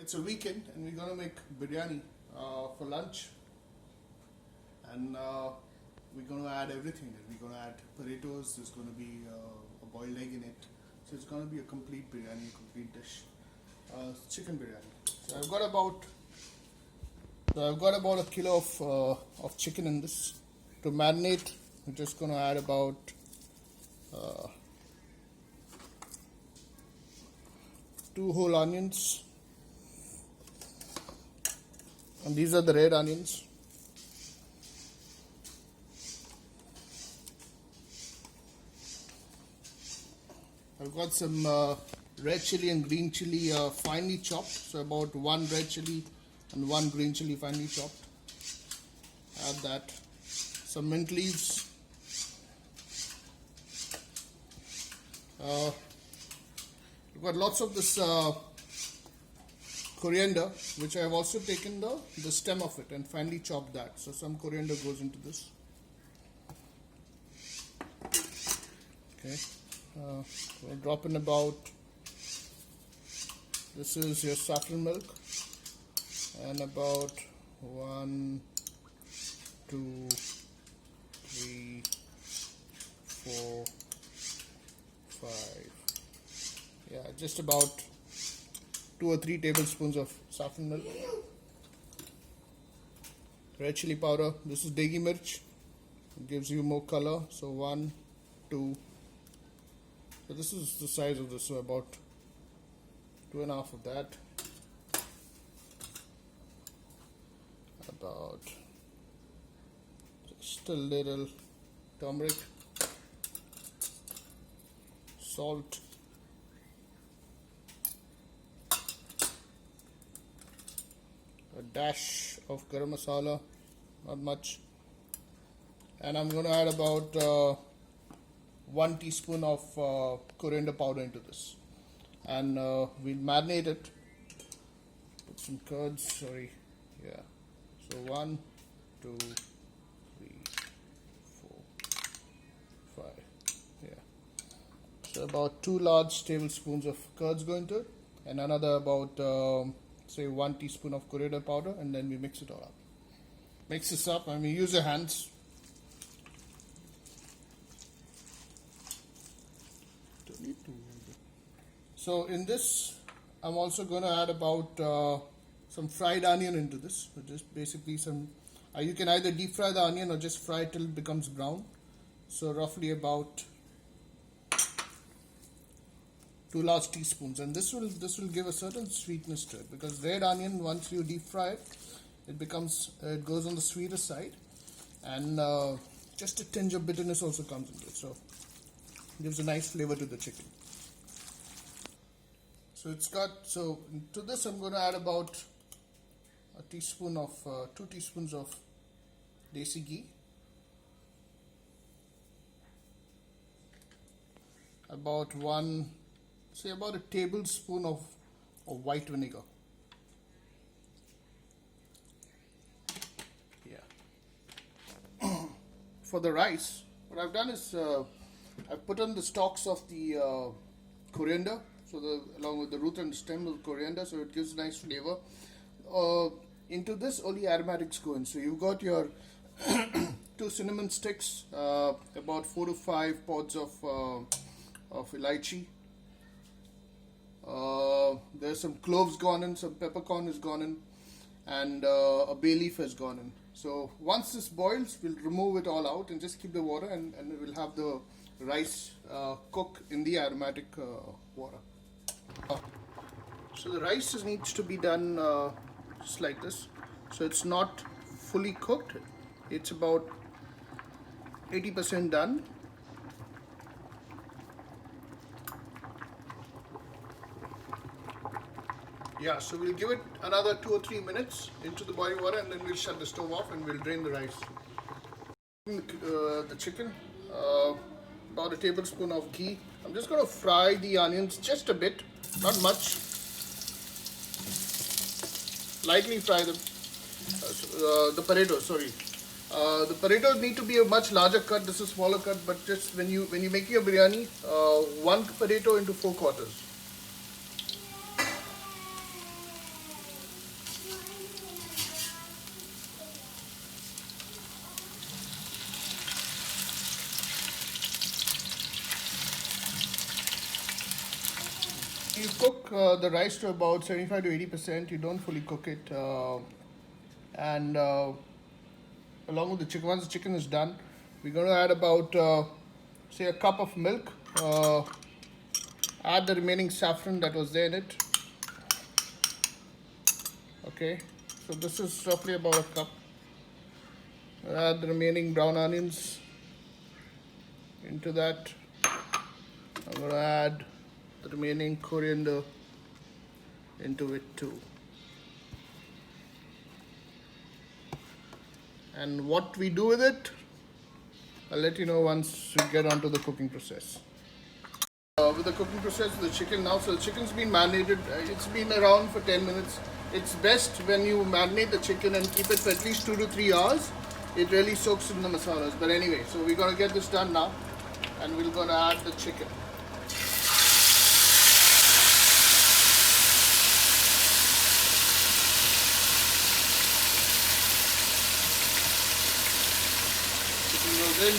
It's a weekend and we're gonna make biryani for lunch, and we're gonna add everything. We're gonna add potatoes. There's gonna be a boiled egg in it, so it's gonna be a complete biryani, complete dish. Chicken biryani. So I've got about a kilo of chicken in this. To marinate, I'm just gonna add about 2 whole onions, and these are the red onions. I've got some red chili and green chili finely chopped, so about 1 red chili and 1 green chili finely chopped. Add that. Some mint leaves. We've got lots of this coriander, which I have also taken the stem of it and finely chopped that. So some coriander goes into this. Okay, we'll drop in about, this is your saffron milk, and about 1, 2, 3, 4, 5. Yeah, just about 2 or 3 tablespoons of saffron milk. Red chili powder. This is degi mirch. It gives you more color. So 1, 2. So this is the size of this. So about 2.5 of that. About just a little turmeric, salt, a dash of garam masala, not much, and I'm going to add about 1 teaspoon of coriander powder into this, and we'll marinate it. Put some curds, sorry, yeah. So 1, 2, 3, 4, 5, yeah. So about 2 large tablespoons of curds go into it, and another about say 1 teaspoon of coriander powder, and then we mix it all up. Mix this up, and we use your hands. So in this, I'm also going to add about some fried onion into this. So just basically some, you can either deep fry the onion or just fry it till it becomes brown. So roughly about 2 large teaspoons, and this will give a certain sweetness to it, because red onion, once you deep fry it, it goes on the sweeter side, and just a tinge of bitterness also comes into it, so it gives a nice flavor to the chicken. So to this I'm going to add about a teaspoon of 2 teaspoons of desi ghee, about about a tablespoon of white vinegar. Yeah. For the rice, what I've done is I've put on the stalks of the coriander, so along with the root and stem of coriander, so it gives nice flavor. Into this, only aromatics go in. So you've got your 2 cinnamon sticks, about 4 to 5 pods of elaichi. There's some cloves gone in, some peppercorn has gone in, and a bay leaf has gone in. So once this boils, we'll remove it all out and just keep the water, and we'll have the rice cook in the aromatic water. So the rice needs to be done just like this. So it's not fully cooked, it's about 80% done. Yeah, so we'll give it another 2 or 3 minutes into the boiling water, and then we'll shut the stove off and we'll drain the rice. The chicken, about a tablespoon of ghee. I'm just going to fry the onions just a bit, not much. Lightly fry them. The potatoes, sorry. The potatoes need to be a much larger cut. This is smaller cut, but just when you make your biryani, 1 potato into 4 quarters. You cook the rice to about 75 to 80%. You don't fully cook it, and along with the chicken, once the chicken is done, we're going to add about say a cup of milk. Add the remaining saffron that was there in it. Okay, so this is roughly about a cup. Add the remaining brown onions into that. I'm going to add the remaining coriander into it too. And what we do with it, I'll let you know once we get onto the cooking process. With the cooking process of the chicken now, so the chicken's been marinated. It's been around for 10 minutes. It's best when you marinate the chicken and keep it for at least 2 to 3 hours. It really soaks in the masalas. But anyway, so we're going to get this done now, and we're going to add the chicken. Chicken goes in.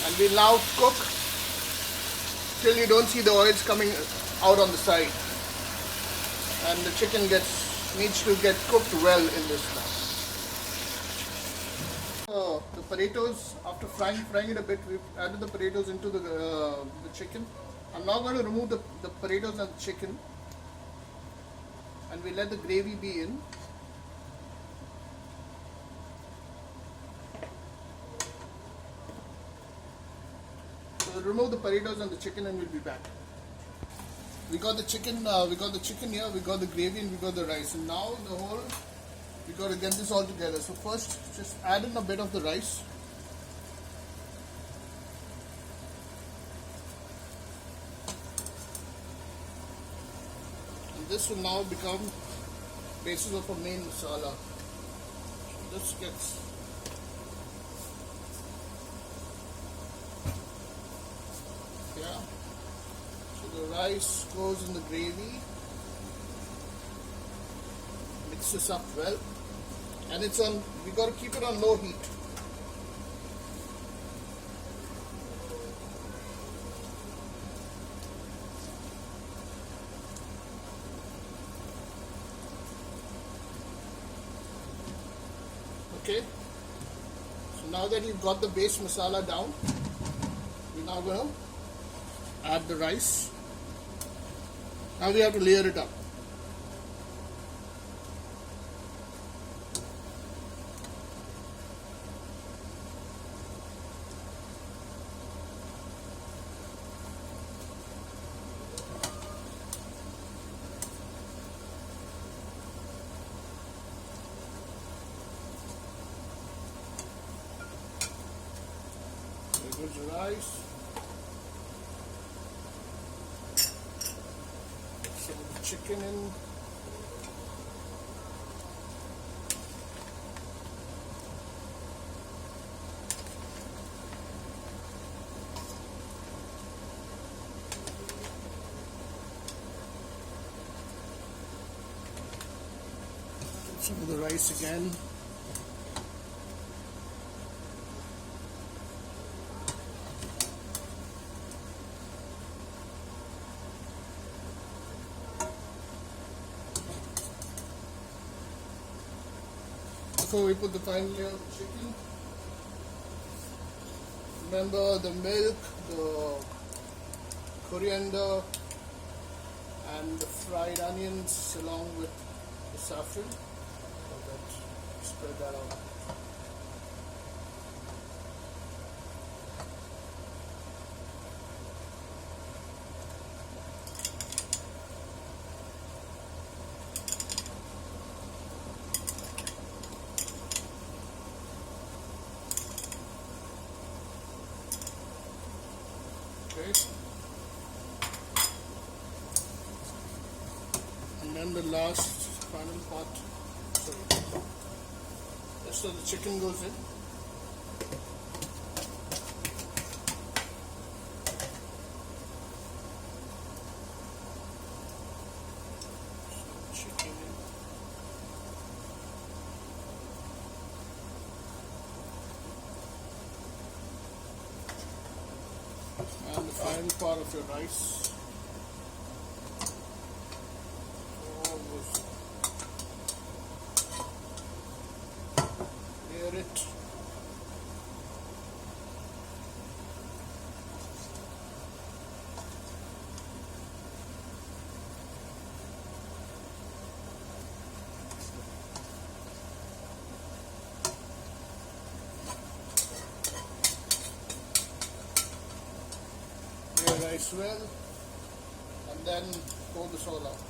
And we'll now cook till you don't see the oils coming out on the side. And the chicken needs to get cooked well in this now. The potatoes, after frying it a bit, we've added the potatoes into the chicken. I'm now going to remove the potatoes and the chicken, and we let the gravy be in. We'll remove the potatoes and the chicken, and we'll be back. We got the chicken here, we got the gravy, and we got the rice. And now we got to get this all together. So first, just add in a bit of the rice. And this will now become basis of a main masala. So this gets the rice goes in the gravy, mix this up well, and we got to keep it on low heat. Okay, so now that you've got the base masala down, we're now going to add the rice. Now we have to layer it up. There goes the rice. Chicken in. Some of the rice again. Before we put the final layer of the chicken, remember the milk, the coriander, and the fried onions along with the saffron. So that spread that out. Okay. And then the last final part, so the chicken goes in. And the final part of your rice. Almost layer it. Layer rice well, and then pour this all out.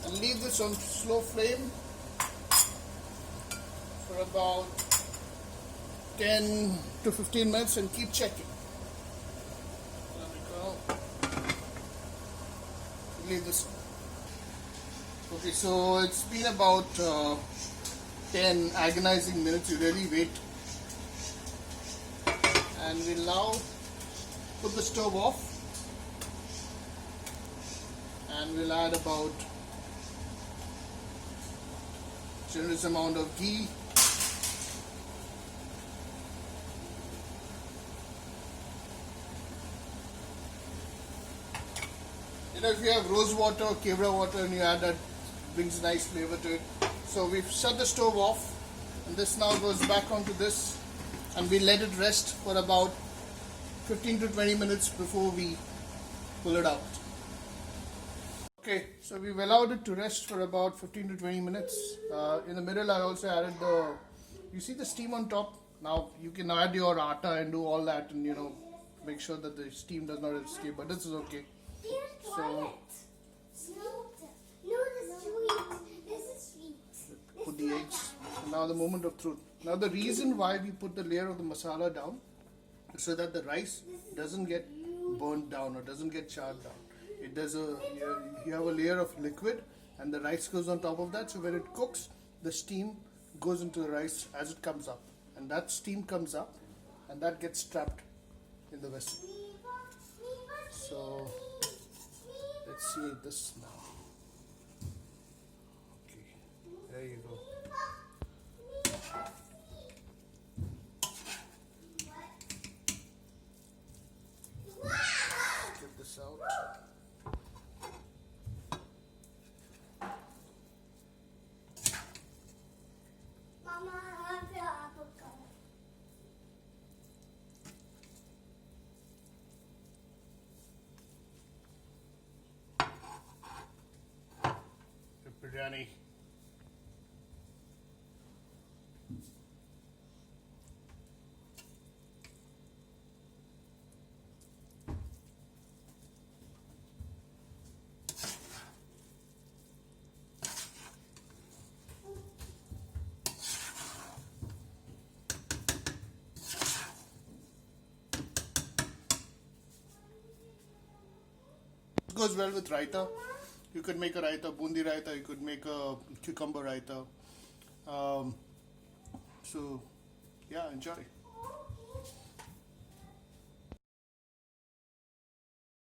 And leave this on slow flame for about 10 to 15 minutes and keep checking. There we go. Leave this. Okay, so it's been about 10 agonizing minutes. You really wait. And we'll now put the stove off. And we'll add about generous amount of ghee. You know, if you have rose water or kevra water and you add that, brings nice flavor to it. So we've shut the stove off, and this now goes back onto this, and we let it rest for about 15 to 20 minutes before we pull it out. Okay, so we've allowed it to rest for about 15 to 20 minutes. In the middle I also added you see the steam on top? Now you can add your atta and do all that, and make sure that the steam does not escape, but this is okay. So put the eggs. Now the moment of truth. Now the reason why we put the layer of the masala down is so that the rice doesn't get burnt down or doesn't get charred down. It does you have a layer of liquid, and the rice goes on top of that. So when it cooks, the steam goes into the rice as it comes up, and that steam comes up, and that gets trapped in the vessel. So let's see this now. Okay, there you go. Get this out. Biryani. It goes well with raita. You could make a raita, bundi raita, you could make a cucumber raita. So, yeah, enjoy.